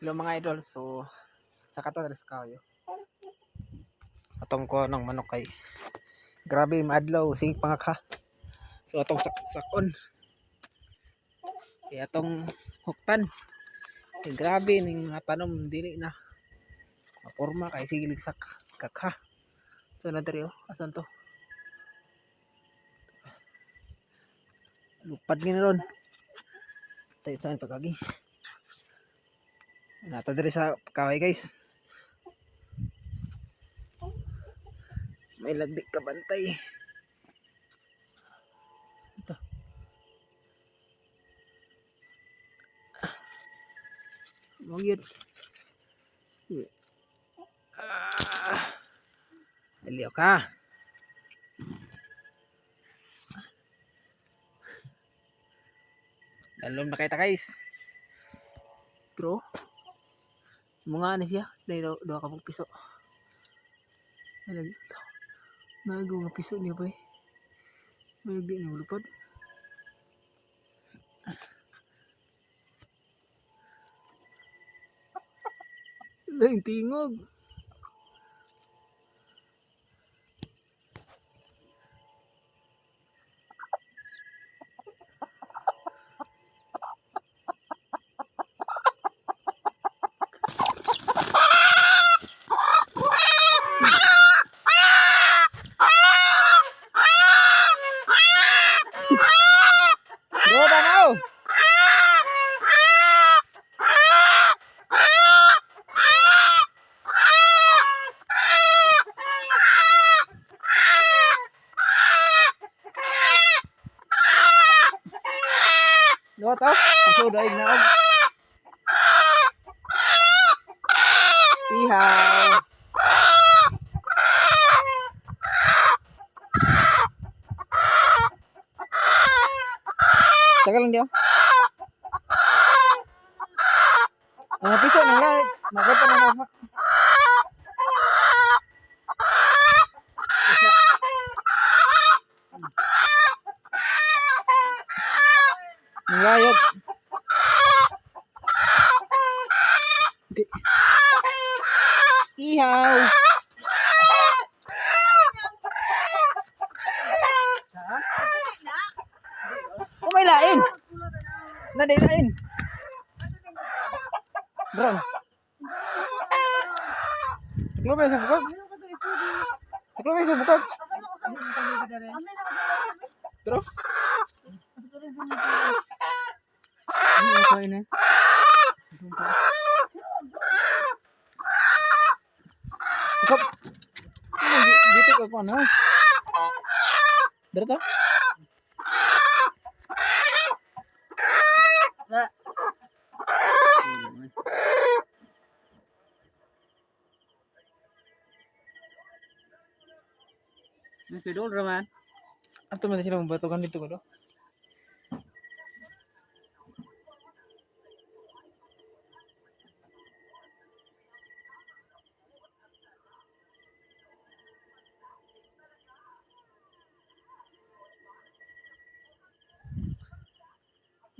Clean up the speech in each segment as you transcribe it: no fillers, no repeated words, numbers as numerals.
Hello mga idol, so sa katalas kayo. Atong ko ng manok kay grabe maadlaw sing pangaka. So atong sakon. Kaya atong huktan. Kay grabe ning mga panom dili na. Maporma kay sigilig sak kakha. So na diri asan to? Lupad gini ron. Tayo saan pagagi. Nata diri sa kaway guys. May lagdi ka bantay. Ito. Mugid. Aliyo ka. Dalom na kita guys. Bro. Mga na siya. Dahil doa ka pong piso. Nago nga piso niya ba eh. May di na ulupad. Lain tingog. Dua tanaw. Dua to. Aso daig na og. Ihaw. Tagal lang diyo. Mga piso nang lahat. Maganda na mga. Ngayog. Ihaw. May lain. Naday lain. Bron. Taklo sa bukog. Taklo sa bukog. Bro. Ano ini? Ikop. Dito ko ano? Dito. Nagpidol raman. Ato man sila mabatukan dito ko do.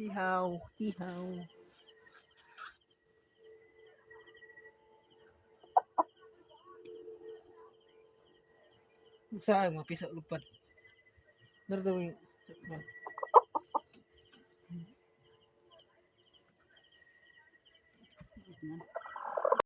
Ihaw, ihaw. Saan mga piso lupad. Dardo yung